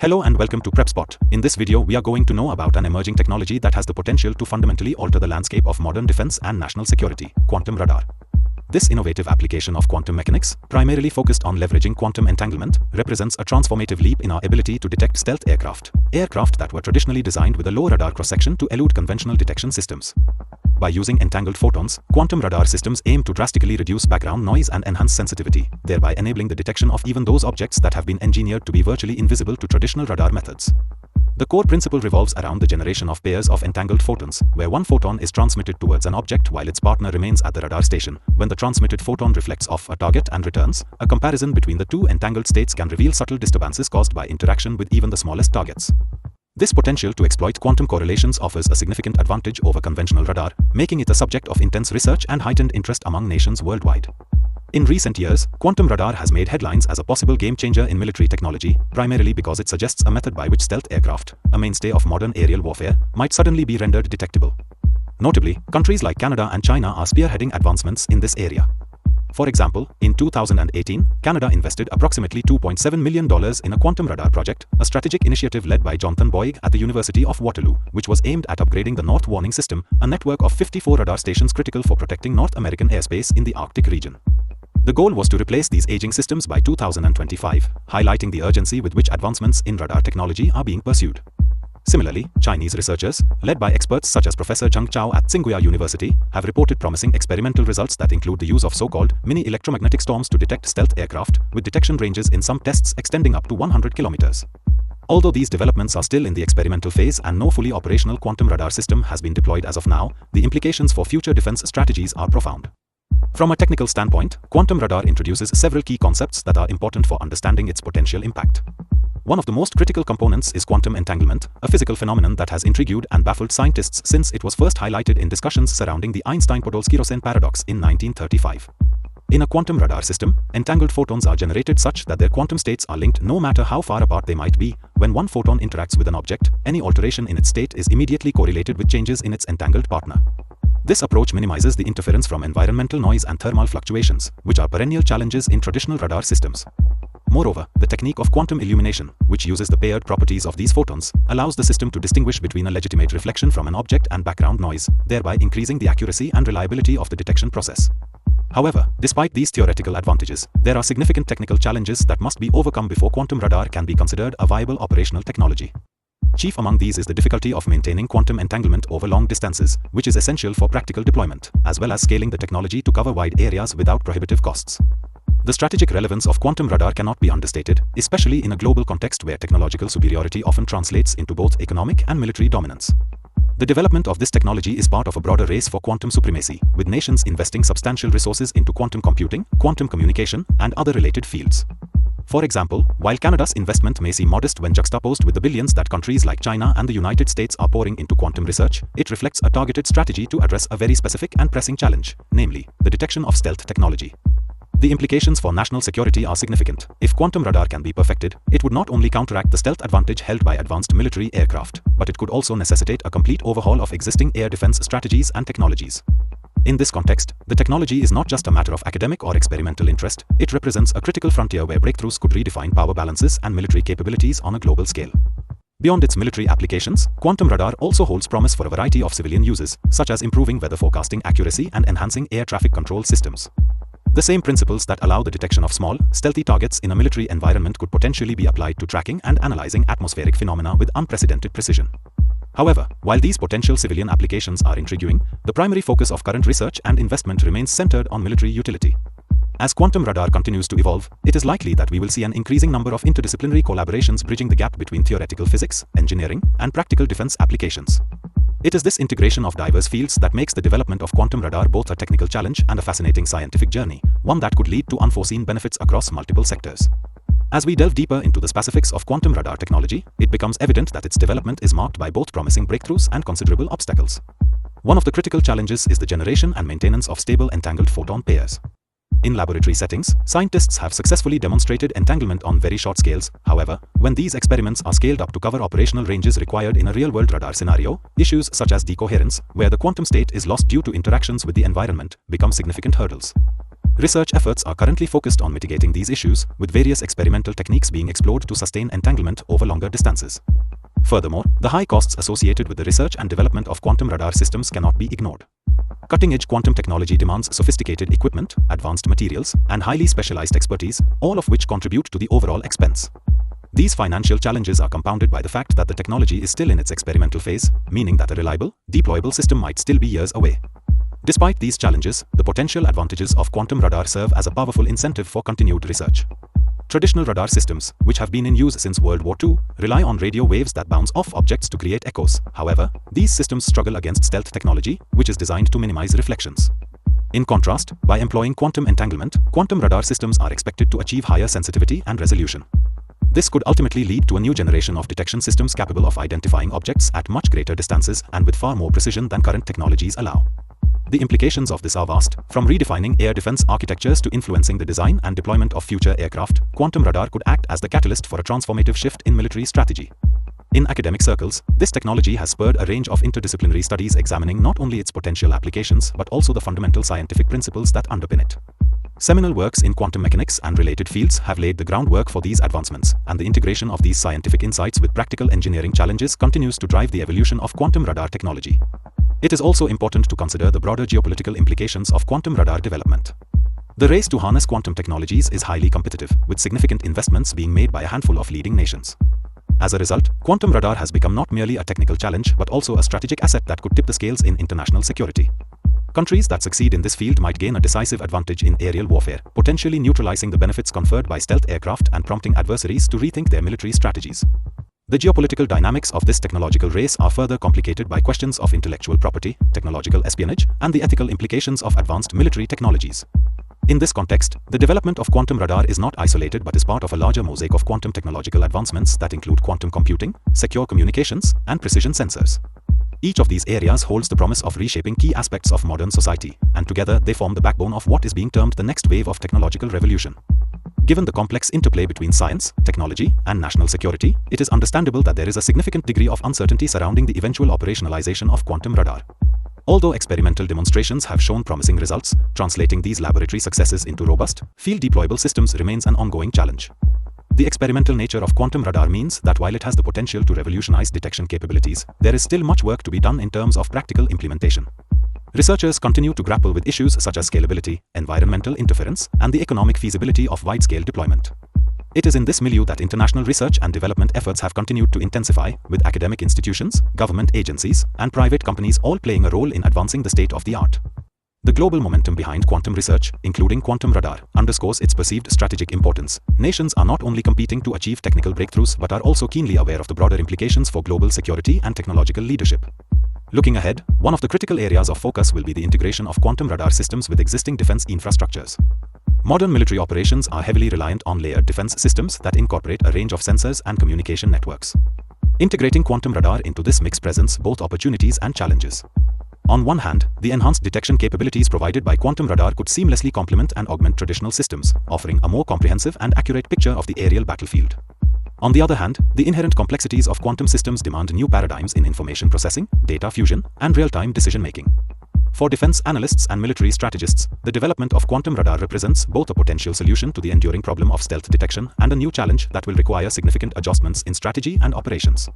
Hello and welcome to Prepspot. In this video, we are going to know about an emerging technology that has the potential to fundamentally alter the landscape of modern defense and national security: quantum radar. This innovative application of quantum mechanics, primarily focused on leveraging quantum entanglement, represents a transformative leap in our ability to detect stealth aircraft that were traditionally designed with a low radar cross-section to elude conventional detection systems. By using entangled photons, quantum radar systems aim to drastically reduce background noise and enhance sensitivity, thereby enabling the detection of even those objects that have been engineered to be virtually invisible to traditional radar methods. The core principle revolves around the generation of pairs of entangled photons, where one photon is transmitted towards an object while its partner remains at the radar station. When the transmitted photon reflects off a target and returns, a comparison between the two entangled states can reveal subtle disturbances caused by interaction with even the smallest targets. This potential to exploit quantum correlations offers a significant advantage over conventional radar, making it a subject of intense research and heightened interest among nations worldwide. In recent years, quantum radar has made headlines as a possible game-changer in military technology, primarily because it suggests a method by which stealth aircraft, a mainstay of modern aerial warfare, might suddenly be rendered detectable. Notably, countries like Canada and China are spearheading advancements in this area. For example, in 2018, Canada invested approximately $2.7 million in a quantum radar project, a strategic initiative led by Jonathan Boyd at the University of Waterloo, which was aimed at upgrading the North Warning System, a network of 54 radar stations critical for protecting North American airspace in the Arctic region. The goal was to replace these aging systems by 2025, highlighting the urgency with which advancements in radar technology are being pursued. Similarly, Chinese researchers, led by experts such as Professor Zheng Chao at Tsinghua University, have reported promising experimental results that include the use of so-called mini electromagnetic storms to detect stealth aircraft, with detection ranges in some tests extending up to 100 kilometers. Although these developments are still in the experimental phase and no fully operational quantum radar system has been deployed as of now, the implications for future defense strategies are profound. From a technical standpoint, quantum radar introduces several key concepts that are important for understanding its potential impact. One of the most critical components is quantum entanglement, a physical phenomenon that has intrigued and baffled scientists since it was first highlighted in discussions surrounding the Einstein-Podolsky-Rosen paradox in 1935. In a quantum radar system, entangled photons are generated such that their quantum states are linked no matter how far apart they might be. When one photon interacts with an object, any alteration in its state is immediately correlated with changes in its entangled partner. This approach minimizes the interference from environmental noise and thermal fluctuations, which are perennial challenges in traditional radar systems. Moreover, the technique of quantum illumination, which uses the paired properties of these photons, allows the system to distinguish between a legitimate reflection from an object and background noise, thereby increasing the accuracy and reliability of the detection process. However, despite these theoretical advantages, there are significant technical challenges that must be overcome before quantum radar can be considered a viable operational technology. Chief among these is the difficulty of maintaining quantum entanglement over long distances, which is essential for practical deployment, as well as scaling the technology to cover wide areas without prohibitive costs. The strategic relevance of quantum radar cannot be understated, especially in a global context where technological superiority often translates into both economic and military dominance. The development of this technology is part of a broader race for quantum supremacy, with nations investing substantial resources into quantum computing, quantum communication, and other related fields. For example, while Canada's investment may seem modest when juxtaposed with the billions that countries like China and the United States are pouring into quantum research, it reflects a targeted strategy to address a very specific and pressing challenge, namely, the detection of stealth technology. The implications for national security are significant. If quantum radar can be perfected, it would not only counteract the stealth advantage held by advanced military aircraft, but it could also necessitate a complete overhaul of existing air defense strategies and technologies. In this context, the technology is not just a matter of academic or experimental interest, it represents a critical frontier where breakthroughs could redefine power balances and military capabilities on a global scale. Beyond its military applications, quantum radar also holds promise for a variety of civilian uses, such as improving weather forecasting accuracy and enhancing air traffic control systems. The same principles that allow the detection of small, stealthy targets in a military environment could potentially be applied to tracking and analyzing atmospheric phenomena with unprecedented precision. However, while these potential civilian applications are intriguing, the primary focus of current research and investment remains centered on military utility. As quantum radar continues to evolve, it is likely that we will see an increasing number of interdisciplinary collaborations bridging the gap between theoretical physics, engineering, and practical defense applications. It is this integration of diverse fields that makes the development of quantum radar both a technical challenge and a fascinating scientific journey, one that could lead to unforeseen benefits across multiple sectors. As we delve deeper into the specifics of quantum radar technology, it becomes evident that its development is marked by both promising breakthroughs and considerable obstacles. One of the critical challenges is the generation and maintenance of stable entangled photon pairs. In laboratory settings, scientists have successfully demonstrated entanglement on very short scales. However, when these experiments are scaled up to cover operational ranges required in a real-world radar scenario, issues such as decoherence, where the quantum state is lost due to interactions with the environment, become significant hurdles. Research efforts are currently focused on mitigating these issues, with various experimental techniques being explored to sustain entanglement over longer distances. Furthermore, the high costs associated with the research and development of quantum radar systems cannot be ignored. Cutting-edge quantum technology demands sophisticated equipment, advanced materials, and highly specialized expertise, all of which contribute to the overall expense. These financial challenges are compounded by the fact that the technology is still in its experimental phase, meaning that a reliable, deployable system might still be years away. Despite these challenges, the potential advantages of quantum radar serve as a powerful incentive for continued research. Traditional radar systems, which have been in use since World War II, rely on radio waves that bounce off objects to create echoes. However, these systems struggle against stealth technology, which is designed to minimize reflections. In contrast, by employing quantum entanglement, quantum radar systems are expected to achieve higher sensitivity and resolution. This could ultimately lead to a new generation of detection systems capable of identifying objects at much greater distances and with far more precision than current technologies allow. The implications of this are vast, from redefining air defense architectures to influencing the design and deployment of future aircraft. Quantum radar could act as the catalyst for a transformative shift in military strategy. In academic circles, this technology has spurred a range of interdisciplinary studies examining not only its potential applications but also the fundamental scientific principles that underpin it. Seminal works in quantum mechanics and related fields have laid the groundwork for these advancements, and the integration of these scientific insights with practical engineering challenges continues to drive the evolution of quantum radar technology. It is also important to consider the broader geopolitical implications of quantum radar development. The race to harness quantum technologies is highly competitive, with significant investments being made by a handful of leading nations. As a result, quantum radar has become not merely a technical challenge but also a strategic asset that could tip the scales in international security. Countries that succeed in this field might gain a decisive advantage in aerial warfare, potentially neutralizing the benefits conferred by stealth aircraft and prompting adversaries to rethink their military strategies. The geopolitical dynamics of this technological race are further complicated by questions of intellectual property, technological espionage, and the ethical implications of advanced military technologies. In this context, the development of quantum radar is not isolated but is part of a larger mosaic of quantum technological advancements that include quantum computing, secure communications, and precision sensors. Each of these areas holds the promise of reshaping key aspects of modern society, and together they form the backbone of what is being termed the next wave of technological revolution. Given the complex interplay between science, technology, and national security, it is understandable that there is a significant degree of uncertainty surrounding the eventual operationalization of quantum radar. Although experimental demonstrations have shown promising results, translating these laboratory successes into robust, field-deployable systems remains an ongoing challenge. The experimental nature of quantum radar means that while it has the potential to revolutionize detection capabilities, there is still much work to be done in terms of practical implementation. Researchers continue to grapple with issues such as scalability, environmental interference, and the economic feasibility of wide-scale deployment. It is in this milieu that international research and development efforts have continued to intensify, with academic institutions, government agencies, and private companies all playing a role in advancing the state of the art. The global momentum behind quantum research, including quantum radar, underscores its perceived strategic importance. Nations are not only competing to achieve technical breakthroughs but are also keenly aware of the broader implications for global security and technological leadership. Looking ahead, one of the critical areas of focus will be the integration of quantum radar systems with existing defense infrastructures. Modern military operations are heavily reliant on layered defense systems that incorporate a range of sensors and communication networks. Integrating quantum radar into this mix presents both opportunities and challenges. On one hand, the enhanced detection capabilities provided by quantum radar could seamlessly complement and augment traditional systems, offering a more comprehensive and accurate picture of the aerial battlefield. On the other hand, the inherent complexities of quantum systems demand new paradigms in information processing, data fusion, and real-time decision-making. For defense analysts and military strategists, the development of quantum radar represents both a potential solution to the enduring problem of stealth detection and a new challenge that will require significant adjustments in strategy and operations.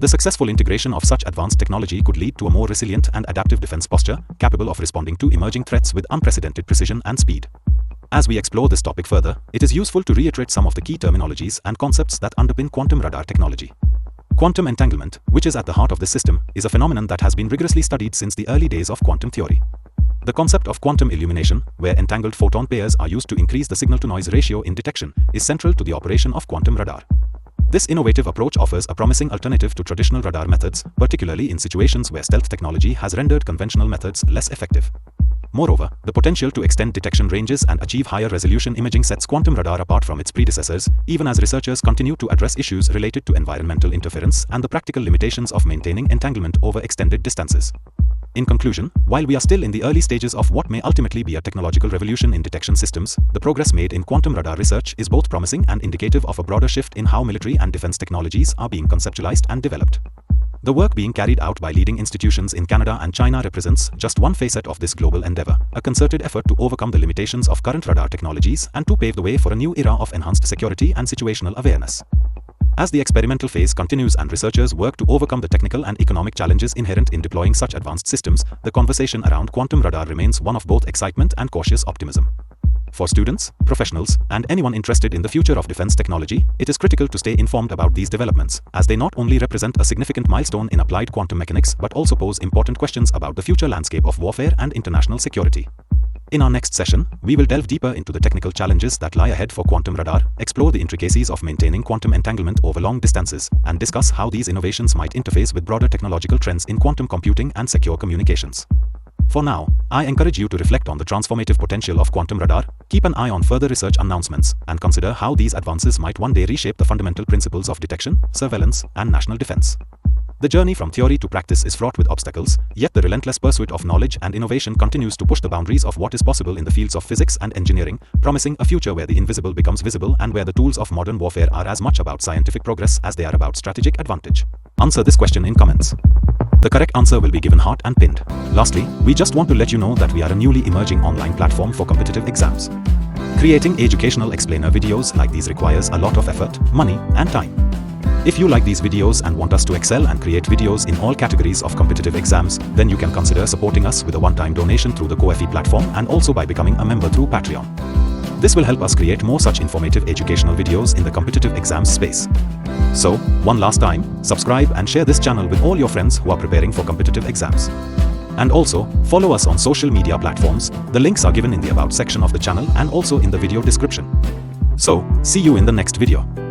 The successful integration of such advanced technology could lead to a more resilient and adaptive defense posture, capable of responding to emerging threats with unprecedented precision and speed. As we explore this topic further, it is useful to reiterate some of the key terminologies and concepts that underpin quantum radar technology. Quantum entanglement, which is at the heart of this system, is a phenomenon that has been rigorously studied since the early days of quantum theory. The concept of quantum illumination, where entangled photon pairs are used to increase the signal-to-noise ratio in detection, is central to the operation of quantum radar. This innovative approach offers a promising alternative to traditional radar methods, particularly in situations where stealth technology has rendered conventional methods less effective. Moreover, the potential to extend detection ranges and achieve higher resolution imaging sets quantum radar apart from its predecessors, even as researchers continue to address issues related to environmental interference and the practical limitations of maintaining entanglement over extended distances. In conclusion, while we are still in the early stages of what may ultimately be a technological revolution in detection systems, the progress made in quantum radar research is both promising and indicative of a broader shift in how military and defense technologies are being conceptualized and developed. The work being carried out by leading institutions in Canada and China represents just one facet of this global endeavor, a concerted effort to overcome the limitations of current radar technologies and to pave the way for a new era of enhanced security and situational awareness. As the experimental phase continues and researchers work to overcome the technical and economic challenges inherent in deploying such advanced systems, the conversation around quantum radar remains one of both excitement and cautious optimism. For students, professionals, and anyone interested in the future of defense technology, it is critical to stay informed about these developments, as they not only represent a significant milestone in applied quantum mechanics but also pose important questions about the future landscape of warfare and international security. In our next session, we will delve deeper into the technical challenges that lie ahead for quantum radar, explore the intricacies of maintaining quantum entanglement over long distances, and discuss how these innovations might interface with broader technological trends in quantum computing and secure communications. For now, I encourage you to reflect on the transformative potential of quantum radar, keep an eye on further research announcements, and consider how these advances might one day reshape the fundamental principles of detection, surveillance, and national defense. The journey from theory to practice is fraught with obstacles, yet the relentless pursuit of knowledge and innovation continues to push the boundaries of what is possible in the fields of physics and engineering, promising a future where the invisible becomes visible and where the tools of modern warfare are as much about scientific progress as they are about strategic advantage. Answer this question in comments. The correct answer will be given hot and pinned. Lastly, we just want to let you know that we are a newly emerging online platform for competitive exams. Creating educational explainer videos like these requires a lot of effort, money, and time. If you like these videos and want us to excel and create videos in all categories of competitive exams, then you can consider supporting us with a one-time donation through the Ko-fi platform and also by becoming a member through Patreon. This will help us create more such informative educational videos in the competitive exams space. So, one last time, subscribe and share this channel with all your friends who are preparing for competitive exams. And also, follow us on social media platforms. The links are given in the About section of the channel and also in the video description. So, see you in the next video.